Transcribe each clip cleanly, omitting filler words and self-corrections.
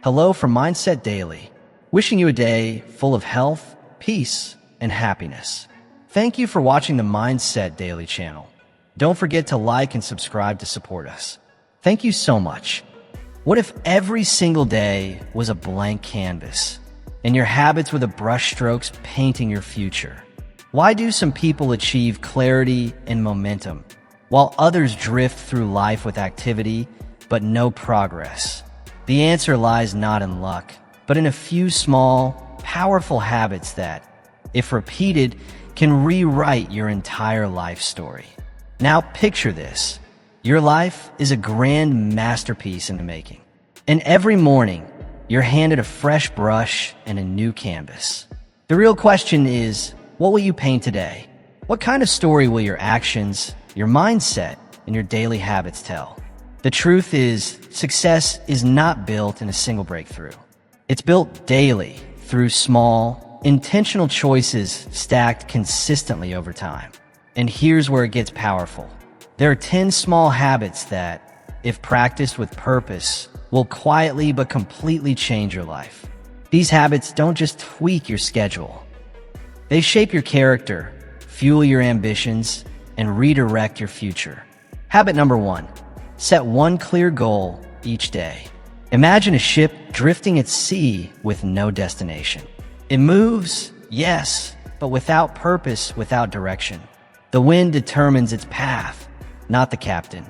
Hello from Mindset Daily, wishing you a day full of health, peace, and happiness. Thank you for watching the Mindset Daily channel. Don't forget to like and subscribe to support us. Thank you so much. What if every single day was a blank canvas, and your habits were the brushstrokes painting your future? Why do some people achieve clarity and momentum, while others drift through life with activity but no progress? The answer lies not in luck, but in a few small, powerful habits that, if repeated, can rewrite your entire life story. Now picture this. Your life is a grand masterpiece in the making. And every morning, you're handed a fresh brush and a new canvas. The real question is, what will you paint today? What kind of story will your actions, your mindset, and your daily habits tell? The truth is, success is not built in a single breakthrough. It's built daily through small, intentional choices stacked consistently over time. And here's where it gets powerful. There are 10 small habits that, if practiced with purpose, will quietly but completely change your life. These habits don't just tweak your schedule. They shape your character, fuel your ambitions, and redirect your future. Habit number 1. Set one clear goal each day. Imagine a ship drifting at sea with no destination. It moves, yes, but without purpose, without direction. The wind determines its path, not the captain.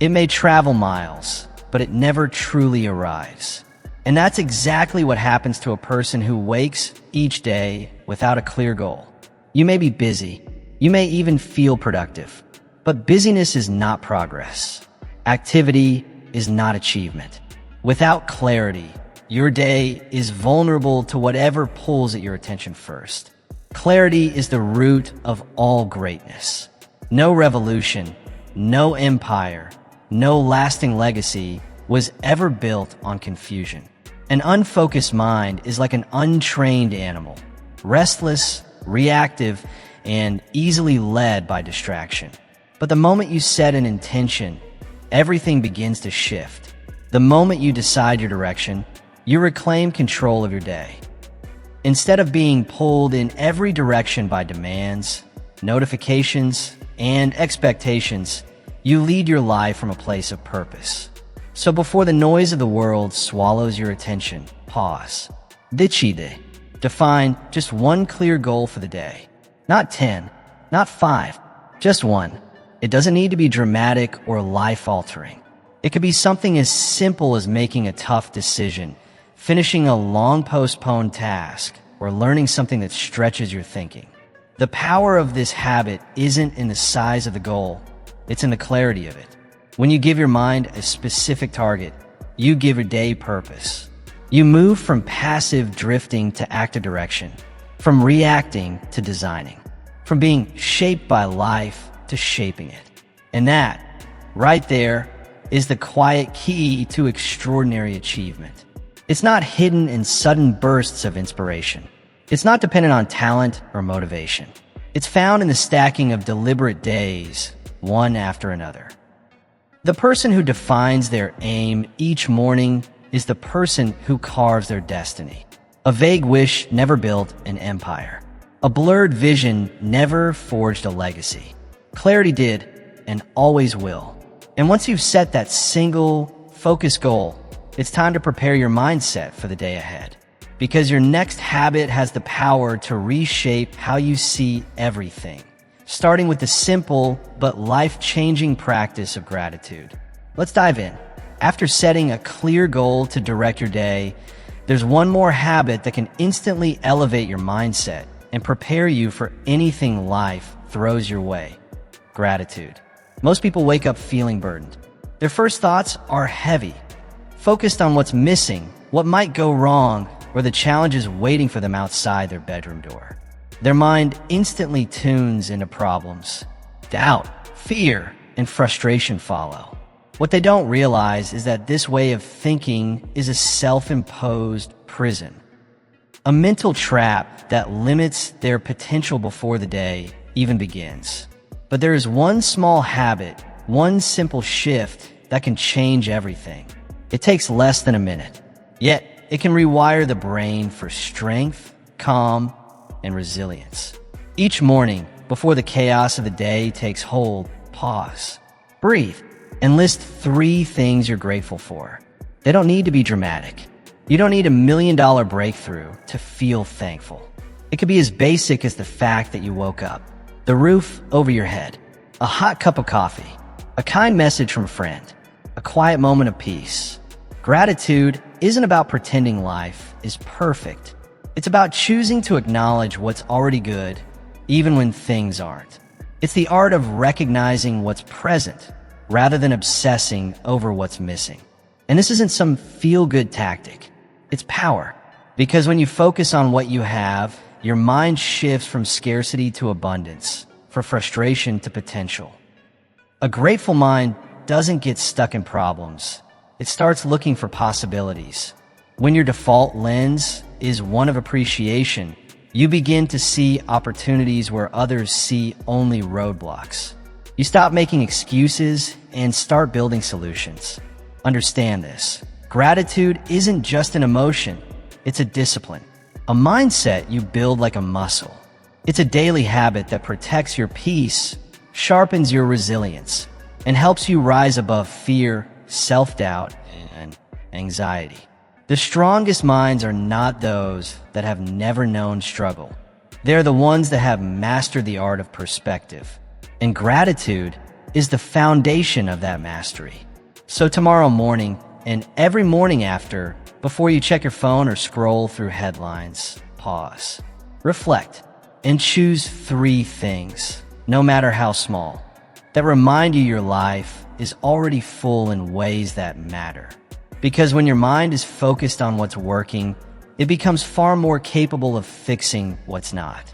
It may travel miles, but it never truly arrives. And that's exactly what happens to a person who wakes each day without a clear goal. You may be busy. You may even feel productive. But busyness is not progress. Activity is not achievement. Without clarity, your day is vulnerable to whatever pulls at your attention first. Clarity is the root of all greatness. No revolution, no empire, no lasting legacy was ever built on confusion. An unfocused mind is like an untrained animal, restless, reactive, and easily led by distraction. But the moment you set an intention, everything begins to shift. The moment you decide your direction, you reclaim control of your day. Instead of being pulled in every direction by demands, notifications, and expectations, you lead your life from a place of purpose. So before the noise of the world swallows your attention, pause. Decide. Define just one clear goal for the day. Not 10, not 5, just one. It doesn't need to be dramatic or life-altering. It could be something as simple as making a tough decision, finishing a long-postponed task, or learning something that stretches your thinking. The power of this habit isn't in the size of the goal, it's in the clarity of it. When you give your mind a specific target, you give your day purpose. You move from passive drifting to active direction, from reacting to designing, from being shaped by life to shaping it. And that, right there, is the quiet key to extraordinary achievement. It's not hidden in sudden bursts of inspiration. It's not dependent on talent or motivation. It's found in the stacking of deliberate days, one after another. The person who defines their aim each morning is the person who carves their destiny. A vague wish never built an empire. A blurred vision never forged a legacy. Clarity did, and always will. And once you've set that single, focused goal, it's time to prepare your mindset for the day ahead. Because your next habit has the power to reshape how you see everything, starting with the simple but life-changing practice of gratitude. Let's dive in. After setting a clear goal to direct your day, there's one more habit that can instantly elevate your mindset and prepare you for anything life throws your way. Gratitude. Most people wake up feeling burdened. Their first thoughts are heavy, focused on what's missing, what might go wrong, or the challenges waiting for them outside their bedroom door. Their mind instantly tunes into problems. Doubt, fear, and frustration follow. What they don't realize is that this way of thinking is a self-imposed prison. A mental trap that limits their potential before the day even begins. But there is one small habit, one simple shift that can change everything. It takes less than a minute. Yet, it can rewire the brain for strength, calm, and resilience. Each morning, before the chaos of the day takes hold, pause, breathe, and list 3 things you're grateful for. They don't need to be dramatic. You don't need $1 million breakthrough to feel thankful. It could be as basic as the fact that you woke up, the roof over your head, a hot cup of coffee, a kind message from a friend, a quiet moment of peace. Gratitude isn't about pretending life is perfect. It's about choosing to acknowledge what's already good, even when things aren't. It's the art of recognizing what's present rather than obsessing over what's missing. And this isn't some feel-good tactic. It's power. Because when you focus on what you have, your mind shifts from scarcity to abundance, from frustration to potential. A grateful mind doesn't get stuck in problems. It starts looking for possibilities. When your default lens is one of appreciation, you begin to see opportunities where others see only roadblocks. You stop making excuses and start building solutions. Understand this. Gratitude isn't just an emotion, it's a discipline. A mindset you build like a muscle. It's a daily habit that protects your peace, sharpens your resilience, and helps you rise above fear, self-doubt, and anxiety. The strongest minds are not those that have never known struggle. They're the ones that have mastered the art of perspective. And gratitude is the foundation of that mastery. So tomorrow morning, and every morning after, before you check your phone or scroll through headlines, pause, reflect, and choose 3 things, no matter how small, that remind you your life is already full in ways that matter. Because when your mind is focused on what's working, it becomes far more capable of fixing what's not.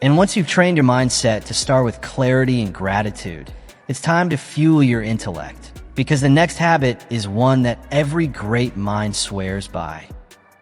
And once you've trained your mindset to start with clarity and gratitude, it's time to fuel your intellect. Because the next habit is one that every great mind swears by: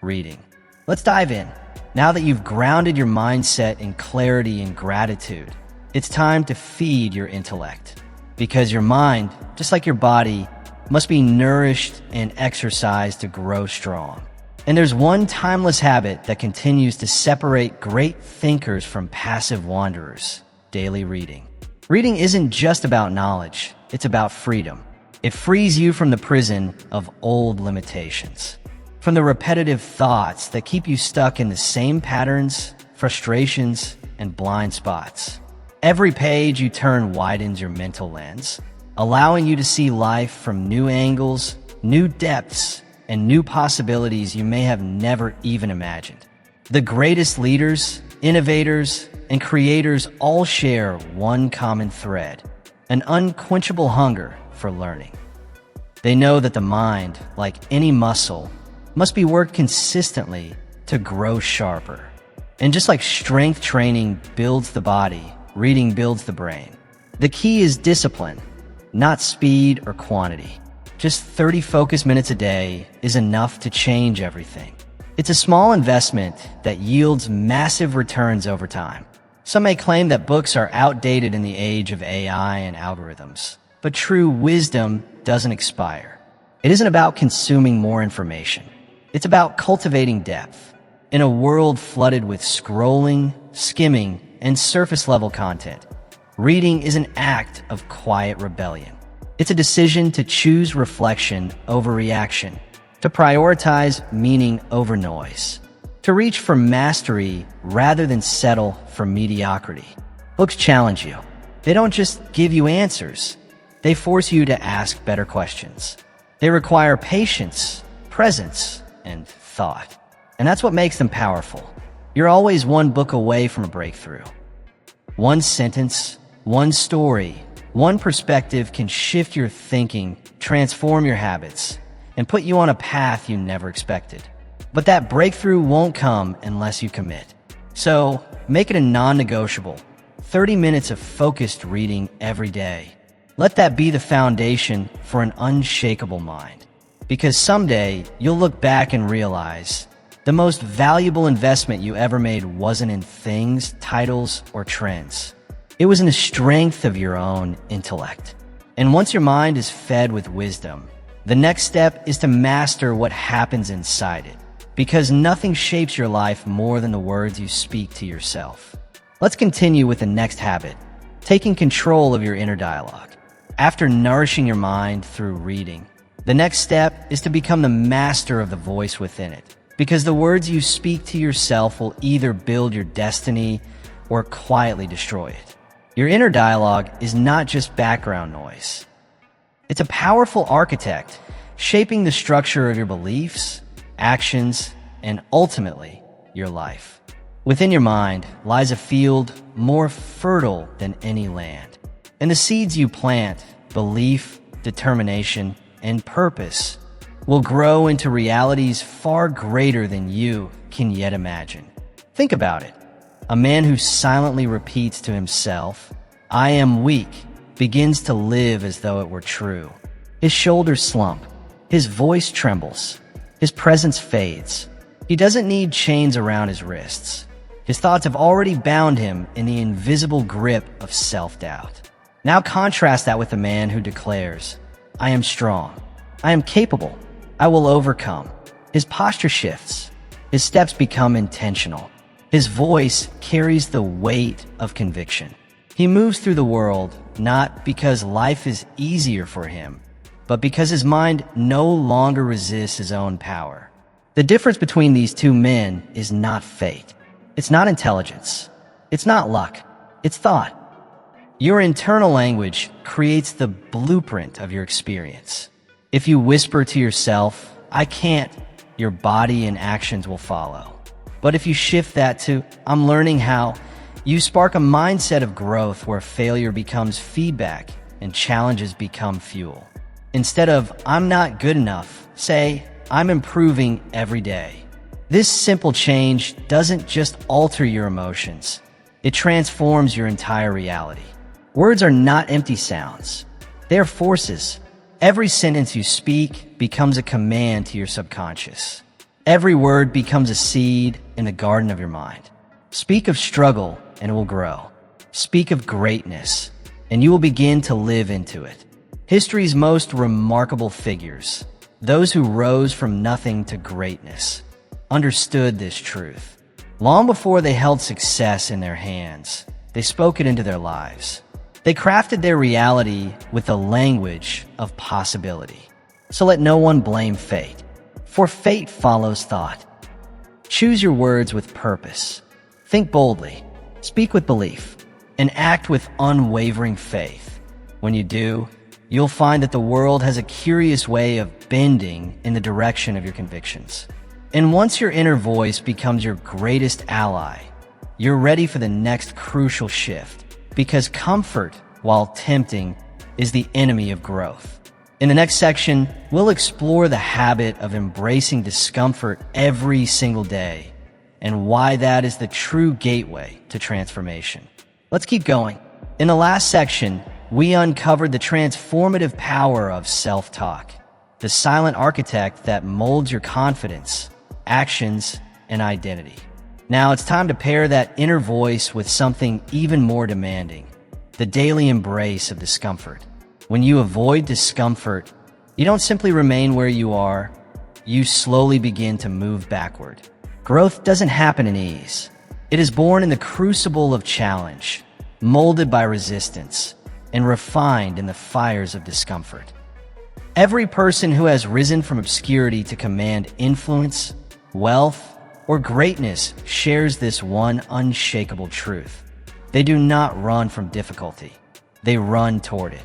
reading. Let's dive in. Now that you've grounded your mindset in clarity and gratitude, it's time to feed your intellect. Because your mind, just like your body, must be nourished and exercised to grow strong. And there's one timeless habit that continues to separate great thinkers from passive wanderers: daily reading. Reading isn't just about knowledge, it's about freedom. It frees you from the prison of old limitations, from the repetitive thoughts that keep you stuck in the same patterns, frustrations, and blind spots. Every page you turn widens your mental lens, allowing you to see life from new angles, new depths, and new possibilities you may have never even imagined. The greatest leaders, innovators, and creators all share one common thread: an unquenchable hunger for learning. They know that the mind, like any muscle, must be worked consistently to grow sharper. And just like strength training builds the body, reading builds the brain. The key is discipline, not speed or quantity. Just 30 focused minutes a day is enough to change everything. It's a small investment that yields massive returns over time. Some may claim that books are outdated in the age of AI and algorithms, but true wisdom doesn't expire. It isn't about consuming more information. It's about cultivating depth. In a world flooded with scrolling, skimming, and surface-level content, reading is an act of quiet rebellion. It's a decision to choose reflection over reaction, to prioritize meaning over noise, to reach for mastery rather than settle for mediocrity. Books challenge you. They don't just give you answers. They force you to ask better questions. They require patience, presence, and thought. And that's what makes them powerful. You're always one book away from a breakthrough. One sentence, one story, one perspective can shift your thinking, transform your habits, and put you on a path you never expected. But that breakthrough won't come unless you commit. So make it a non-negotiable. 30 minutes of focused reading every day. Let that be the foundation for an unshakable mind. Because someday you'll look back and realize the most valuable investment you ever made wasn't in things, titles, or trends. It was in the strength of your own intellect. And once your mind is fed with wisdom, The next step is to master what happens inside it, because nothing shapes your life more than the words you speak to yourself. Let's continue with the next habit, taking control of your inner dialogue. After nourishing your mind through reading, the next step is to become the master of the voice within it, because the words you speak to yourself will either build your destiny or quietly destroy it. Your inner dialogue is not just background noise. It's a powerful architect, shaping the structure of your beliefs, actions, and ultimately, your life. Within your mind lies a field more fertile than any land. And the seeds you plant, belief, determination, and purpose, will grow into realities far greater than you can yet imagine. Think about it. A man who silently repeats to himself, "I am weak," begins to live as though it were true. His shoulders slump, his voice trembles, his presence fades. He doesn't need chains around his wrists. His thoughts have already bound him in the invisible grip of self-doubt. Now contrast that with the man who declares, "I am strong, I am capable, I will overcome." His posture shifts, his steps become intentional. His voice carries the weight of conviction. He moves through the world not because life is easier for him, but because his mind no longer resists his own power. The difference between these two men is not fate. It's not intelligence. It's not luck. It's thought. Your internal language creates the blueprint of your experience. If you whisper to yourself, "I can't," your body and actions will follow. But if you shift that to, "I'm learning how," you spark a mindset of growth where failure becomes feedback and challenges become fuel. Instead of, "I'm not good enough," say, "I'm improving every day." This simple change doesn't just alter your emotions, it transforms your entire reality. Words are not empty sounds. They are forces. Every sentence you speak becomes a command to your subconscious. Every word becomes a seed in the garden of your mind. Speak of struggle and it will grow. Speak of greatness and you will begin to live into it. History's most remarkable figures, those who rose from nothing to greatness, understood this truth. Long before they held success in their hands, they spoke it into their lives. They crafted their reality with the language of possibility. So let no one blame fate, for fate follows thought. Choose your words with purpose. Think boldly, speak with belief, and act with unwavering faith. When you do, you'll find that the world has a curious way of bending in the direction of your convictions. And once your inner voice becomes your greatest ally, you're ready for the next crucial shift, because comfort, while tempting, is the enemy of growth. In the next section, we'll explore the habit of embracing discomfort every single day and why that is the true gateway to transformation. Let's keep going. In the last section, we uncovered the transformative power of self-talk, the silent architect that molds your confidence, actions, and identity. Now it's time to pair that inner voice with something even more demanding, the daily embrace of discomfort. When you avoid discomfort, you don't simply remain where you are, you slowly begin to move backward. Growth doesn't happen in ease. It is born in the crucible of challenge, molded by resistance, and refined in the fires of discomfort. Every person who has risen from obscurity to command influence, wealth, or greatness shares this one unshakable truth. They do not run from difficulty. They run toward it.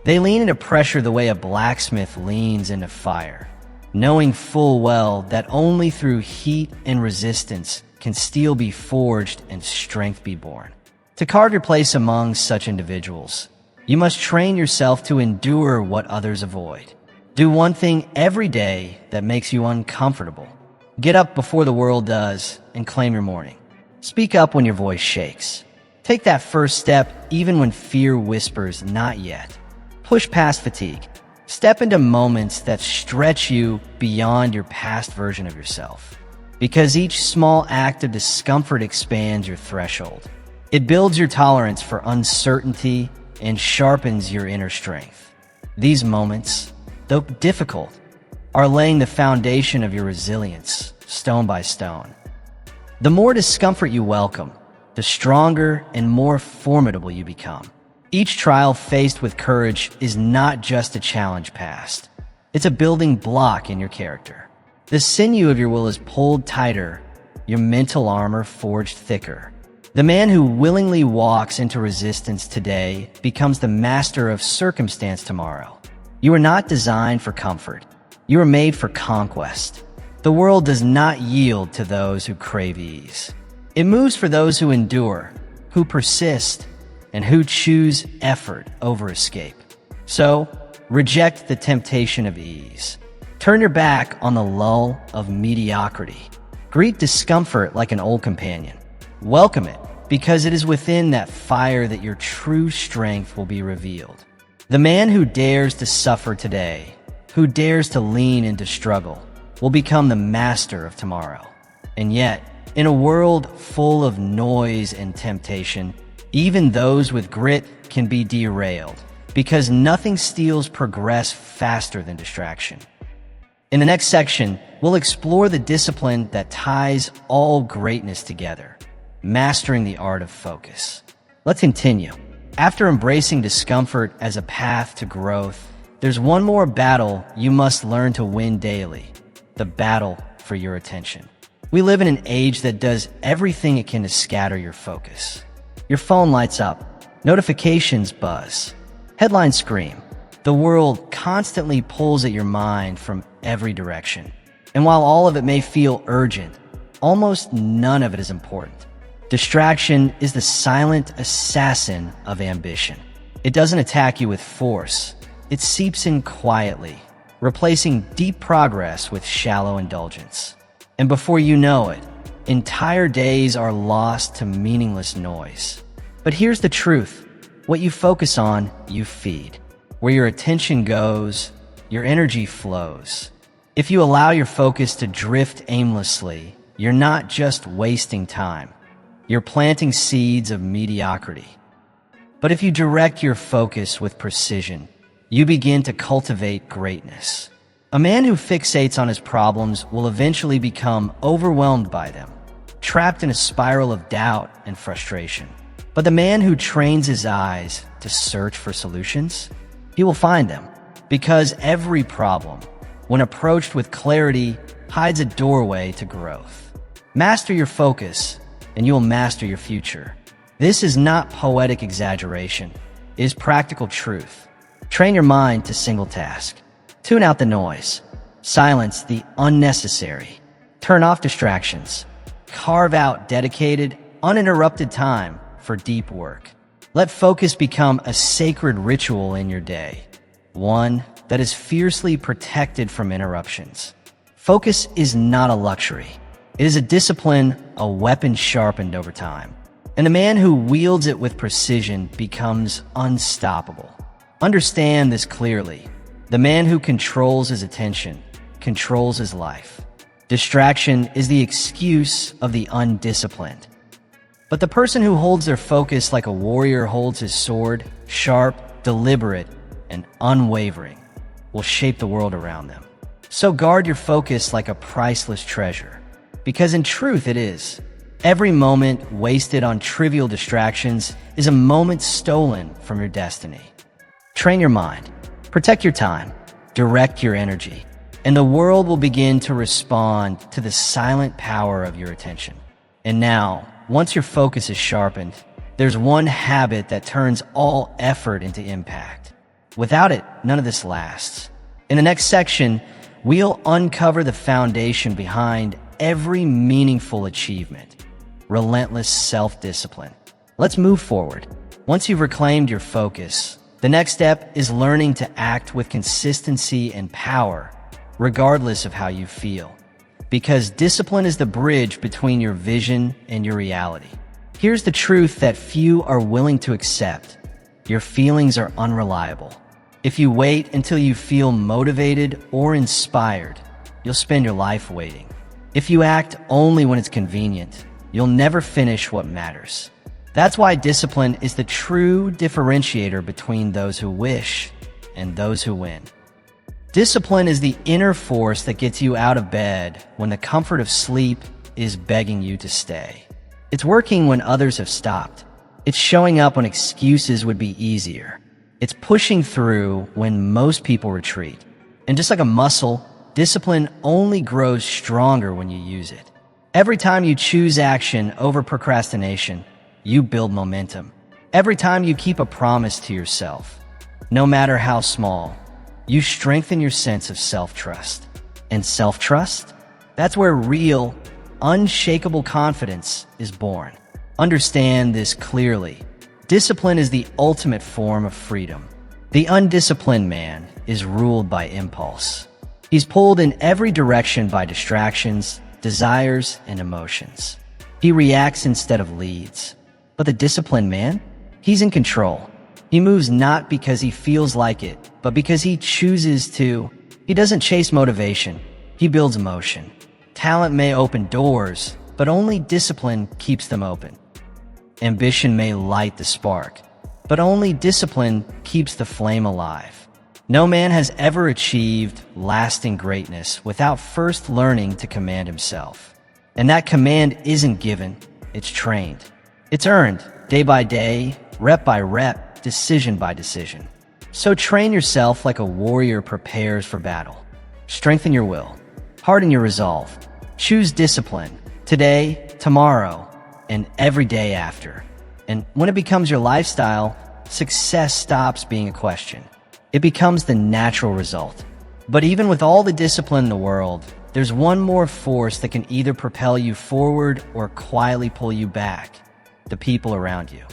They lean into pressure the way a blacksmith leans into fire, knowing full well that only through heat and resistance can steel be forged and strength be born. To carve your place among such individuals, you must train yourself to endure what others avoid. Do one thing every day that makes you uncomfortable. Get up before the world does and claim your morning. Speak up when your voice shakes. Take that first step even when fear whispers, "Not yet." Push past fatigue. Step into moments that stretch you beyond your past version of yourself. Because each small act of discomfort expands your threshold. It builds your tolerance for uncertainty and sharpens your inner strength. These moments, though difficult, are laying the foundation of your resilience, stone by stone. The more discomfort you welcome, the stronger and more formidable you become. Each trial faced with courage is not just a challenge passed. It's a building block in your character. The sinew of your will is pulled tighter, your mental armor forged thicker. The man who willingly walks into resistance today becomes the master of circumstance tomorrow. You are not designed for comfort. You are made for conquest. The world does not yield to those who crave ease. It moves for those who endure, who persist, and who choose effort over escape. So, reject the temptation of ease. Turn your back on the lull of mediocrity. Greet discomfort like an old companion. Welcome it, because it is within that fire that your true strength will be revealed. The man who dares to suffer today, who dares to lean into struggle, will become the master of tomorrow. And yet, in a world full of noise and temptation, even those with grit can be derailed, because nothing steals progress faster than distraction. In the next section, we'll explore the discipline that ties all greatness together, mastering the art of focus. Let's continue. After embracing discomfort as a path to growth, there's one more battle you must learn to win daily: the battle for your attention. We live in an age that does everything it can to scatter your focus. Your phone lights up, notifications buzz, headlines scream. The world constantly pulls at your mind from every direction. And while all of it may feel urgent, almost none of it is important. Distraction is the silent assassin of ambition. It doesn't attack you with force. It seeps in quietly, replacing deep progress with shallow indulgence. And before you know it, entire days are lost to meaningless noise. But here's the truth. What you focus on, you feed. Where your attention goes, your energy flows. If you allow your focus to drift aimlessly, you're not just wasting time. You're planting seeds of mediocrity. But if you direct your focus with precision, you begin to cultivate greatness. A man who fixates on his problems will eventually become overwhelmed by them, trapped in a spiral of doubt and frustration. But the man who trains his eyes to search for solutions, he will find them, because every problem, when approached with clarity, hides a doorway to growth. Master your focus, and you'll master your future. This is not poetic exaggeration. It is practical truth. Train your mind to single task. Tune out the noise. Silence the unnecessary. Turn off distractions. Carve out dedicated, uninterrupted time for deep work. Let focus become a sacred ritual in your day, one that is fiercely protected from interruptions. Focus is not a luxury. It is a discipline, a weapon sharpened over time. And the man who wields it with precision becomes unstoppable. Understand this clearly. The man who controls his attention controls his life. Distraction is the excuse of the undisciplined. But the person who holds their focus like a warrior holds his sword, sharp, deliberate, and unwavering, will shape the world around them. So guard your focus like a priceless treasure, because in truth it is. Every moment wasted on trivial distractions is a moment stolen from your destiny. Train your mind, protect your time, direct your energy, and the world will begin to respond to the silent power of your attention. And now, once your focus is sharpened, there's one habit that turns all effort into impact. Without it, none of this lasts. In the next section, we'll uncover the foundation behind every meaningful achievement: relentless self-discipline. Let's move forward. Once you've reclaimed your focus, the next step is learning to act with consistency and power, regardless of how you feel. Because discipline is the bridge between your vision and your reality. Here's the truth that few are willing to accept. Your feelings are unreliable. If you wait until you feel motivated or inspired, you'll spend your life waiting. If you act only when it's convenient, you'll never finish what matters. That's why discipline is the true differentiator between those who wish and those who win. Discipline is the inner force that gets you out of bed when the comfort of sleep is begging you to stay. It's working when others have stopped. It's showing up when excuses would be easier. It's pushing through when most people retreat. And just like a muscle, discipline only grows stronger when you use it. Every time you choose action over procrastination, you build momentum. Every time you keep a promise to yourself, no matter how small, you strengthen your sense of self-trust. And self-trust? That's where real, unshakable confidence is born. Understand this clearly. Discipline is the ultimate form of freedom. The undisciplined man is ruled by impulse. He's pulled in every direction by distractions, desires, and emotions. He reacts instead of leads. But the disciplined man? He's in control. He moves not because he feels like it, but because he chooses to. He doesn't chase motivation. He builds motion. Talent may open doors, but only discipline keeps them open. Ambition may light the spark, but only discipline keeps the flame alive. No man has ever achieved lasting greatness without first learning to command himself. And that command isn't given, it's trained. It's earned, day by day, rep by rep, decision by decision. So train yourself like a warrior prepares for battle. Strengthen your will. Harden your resolve. Choose discipline, today, tomorrow, and every day after. And when it becomes your lifestyle, success stops being a question. It becomes the natural result. But even with all the discipline in the world, there's one more force that can either propel you forward or quietly pull you back: the people around you.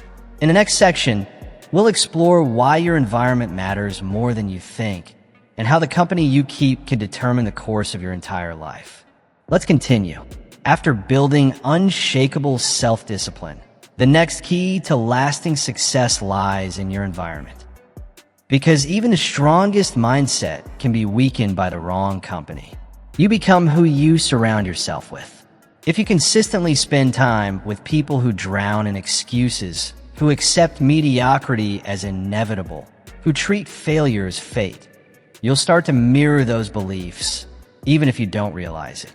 In the next section, we'll explore why your environment matters more than you think, and how the company you keep can determine the course of your entire life. Let's continue. After building unshakable self-discipline, the next key to lasting success lies in your environment. Because even the strongest mindset can be weakened by the wrong company. You become who you surround yourself with. If you consistently spend time with people who drown in excuses, who accept mediocrity as inevitable, who treat failure as fate, you'll start to mirror those beliefs, even if you don't realize it.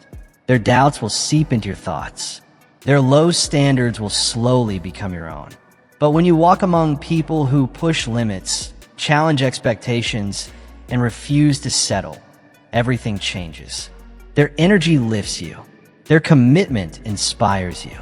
Their doubts will seep into your thoughts. Their low standards will slowly become your own. But when you walk among people who push limits, challenge expectations, and refuse to settle, everything changes. Their energy lifts you. Their commitment inspires you.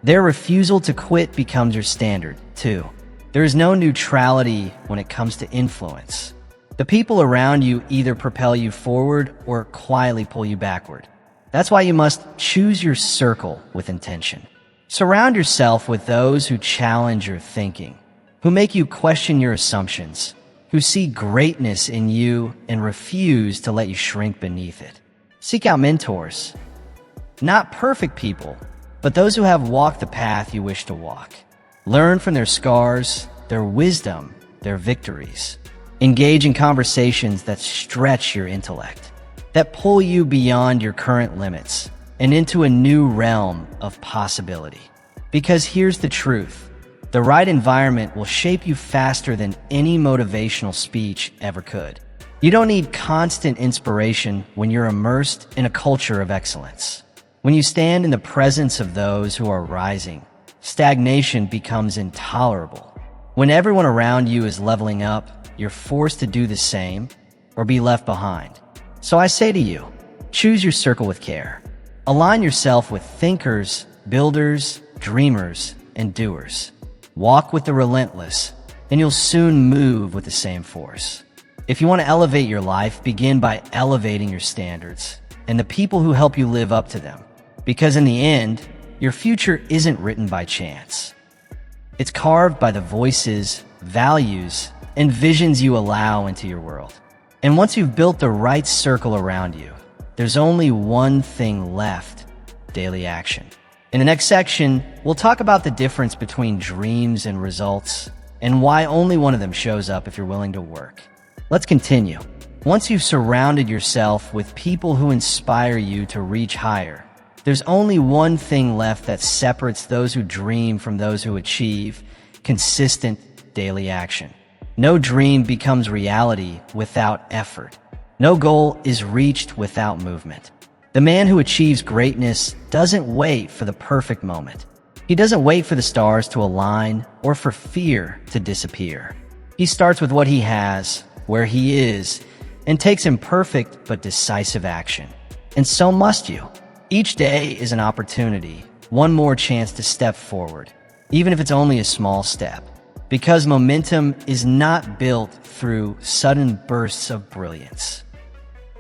Their refusal to quit becomes your standard, too. There is no neutrality when it comes to influence. The people around you either propel you forward or quietly pull you backward. That's why you must choose your circle with intention. Surround yourself with those who challenge your thinking, who make you question your assumptions, who see greatness in you and refuse to let you shrink beneath it. Seek out mentors. Not perfect people, but those who have walked the path you wish to walk. Learn from their scars, their wisdom, their victories. Engage in conversations that stretch your intellect, that pull you beyond your current limits and into a new realm of possibility. Because here's the truth. The right environment will shape you faster than any motivational speech ever could. You don't need constant inspiration when you're immersed in a culture of excellence. When you stand in the presence of those who are rising, stagnation becomes intolerable. When everyone around you is leveling up, you're forced to do the same or be left behind. So I say to you, choose your circle with care. Align yourself with thinkers, builders, dreamers, and doers. Walk with the relentless, and you'll soon move with the same force. If you want to elevate your life, begin by elevating your standards and the people who help you live up to them. Because in the end, your future isn't written by chance. It's carved by the voices, values, and visions you allow into your world. And once you've built the right circle around you, there's only one thing left: daily action. In the next section, we'll talk about the difference between dreams and results, and why only one of them shows up if you're willing to work. Let's continue. Once you've surrounded yourself with people who inspire you to reach higher, there's only one thing left that separates those who dream from those who achieve: consistent daily action. No dream becomes reality without effort. No goal is reached without movement. The man who achieves greatness doesn't wait for the perfect moment. He doesn't wait for the stars to align or for fear to disappear. He starts with what he has, where he is, and takes imperfect but decisive action. And so must you. Each day is an opportunity, one more chance to step forward, even if it's only a small step. Because momentum is not built through sudden bursts of brilliance.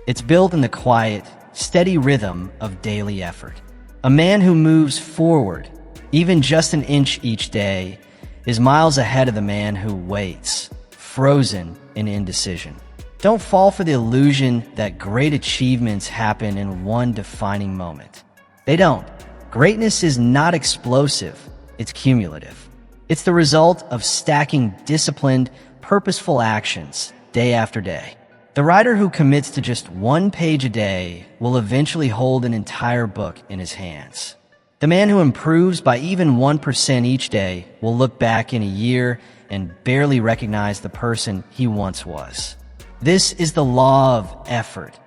It's built in the quiet, steady rhythm of daily effort. A man who moves forward, even just an inch each day, is miles ahead of the man who waits, frozen in indecision. Don't fall for the illusion that great achievements happen in one defining moment. They don't. Greatness is not explosive, it's cumulative. It's the result of stacking disciplined, purposeful actions day after day. The writer who commits to just one page a day will eventually hold an entire book in his hands. The man who improves by even 1% each day will look back in a year and barely recognize the person he once was. This is the law of effort,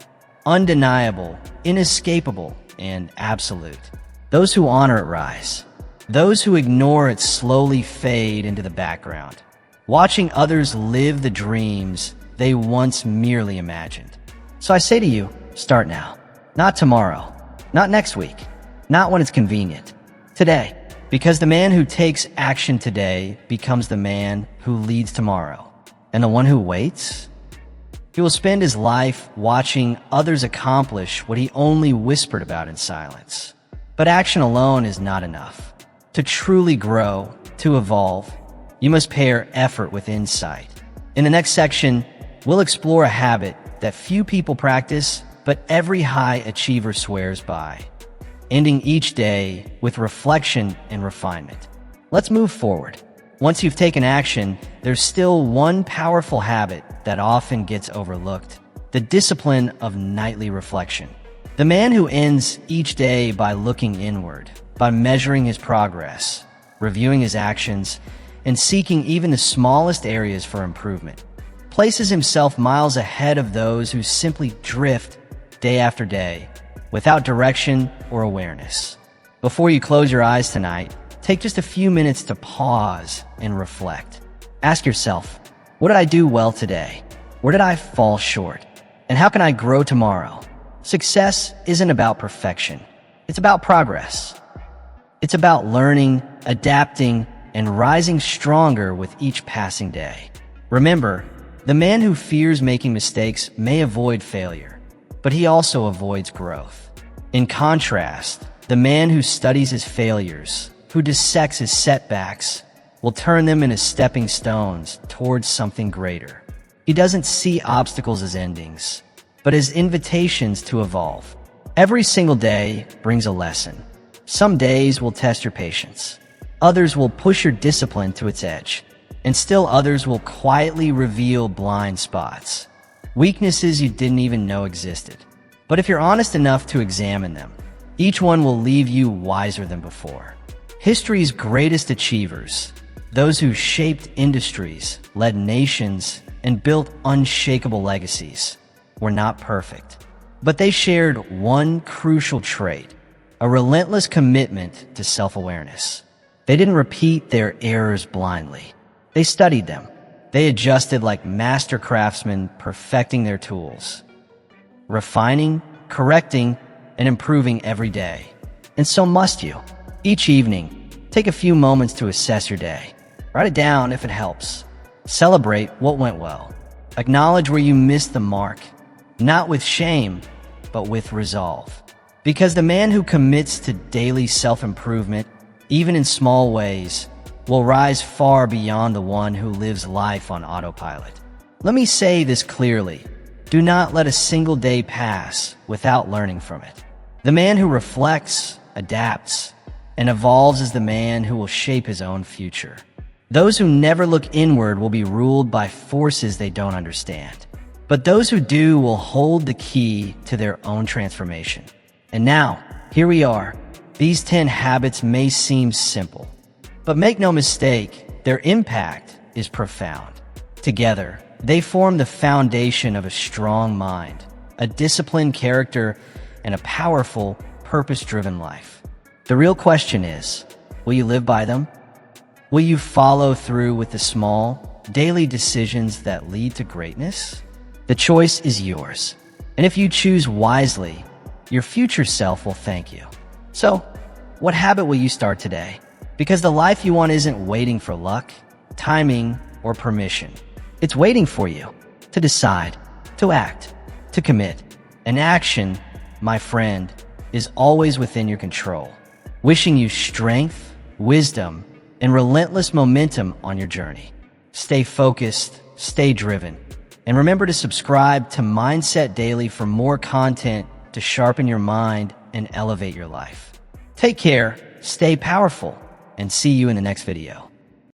undeniable, inescapable, and absolute. Those who honor it rise. Those who ignore it slowly fade into the background, watching others live the dreams they once merely imagined. So I say to you, start now. Not tomorrow. Not next week. Not when it's convenient. Today. Because the man who takes action today becomes the man who leads tomorrow. And the one who waits? He will spend his life watching others accomplish what he only whispered about in silence. But action alone is not enough. To truly grow, to evolve, you must pair effort with insight. In the next section, we'll explore a habit that few people practice, but every high achiever swears by, ending each day with reflection and refinement. Let's move forward. Once you've taken action, there's still one powerful habit that often gets overlooked: the discipline of nightly reflection. The man who ends each day by looking inward, by measuring his progress, reviewing his actions, and seeking even the smallest areas for improvement, places himself miles ahead of those who simply drift day after day, without direction or awareness. Before you close your eyes tonight, take just a few minutes to pause and reflect. Ask yourself, what did I do well today? Where did I fall short? And how can I grow tomorrow? Success isn't about perfection. It's about progress. It's about learning, adapting, and rising stronger with each passing day. Remember, the man who fears making mistakes may avoid failure, but he also avoids growth. In contrast, the man who studies his failures, who dissects his setbacks, will turn them into stepping stones towards something greater. He doesn't see obstacles as endings, but as invitations to evolve. Every single day brings a lesson. Some days will test your patience. Others will push your discipline to its edge. And still others will quietly reveal blind spots, weaknesses you didn't even know existed. But if you're honest enough to examine them, each one will leave you wiser than before. History's greatest achievers, those who shaped industries, led nations, and built unshakable legacies, were not perfect. But they shared one crucial trait: a relentless commitment to self-awareness. They didn't repeat their errors blindly. They studied them. They adjusted like master craftsmen, perfecting their tools, refining, correcting, and improving every day. And so must you. Each evening, take a few moments to assess your day. Write it down if it helps. Celebrate what went well. Acknowledge where you missed the mark, not with shame, but with resolve. Because the man who commits to daily self-improvement, even in small ways, will rise far beyond the one who lives life on autopilot. Let me say this clearly. Do not let a single day pass without learning from it. The man who reflects, adapts, and evolves is the man who will shape his own future. Those who never look inward will be ruled by forces they don't understand. But those who do will hold the key to their own transformation. And now, here we are. These 10 habits may seem simple, but make no mistake, their impact is profound. Together, they form the foundation of a strong mind, a disciplined character, and a powerful, purpose-driven life. The real question is, will you live by them? Will you follow through with the small, daily decisions that lead to greatness? The choice is yours. And if you choose wisely, your future self will thank you. So, what habit will you start today? Because the life you want isn't waiting for luck, timing, or permission. It's waiting for you to decide, to act, to commit. And action, my friend, is always within your control. Wishing you strength, wisdom, and relentless momentum on your journey. Stay focused, stay driven, and remember to subscribe to Mindset Daily for more content to sharpen your mind and elevate your life. Take care, stay powerful, and see you in the next video.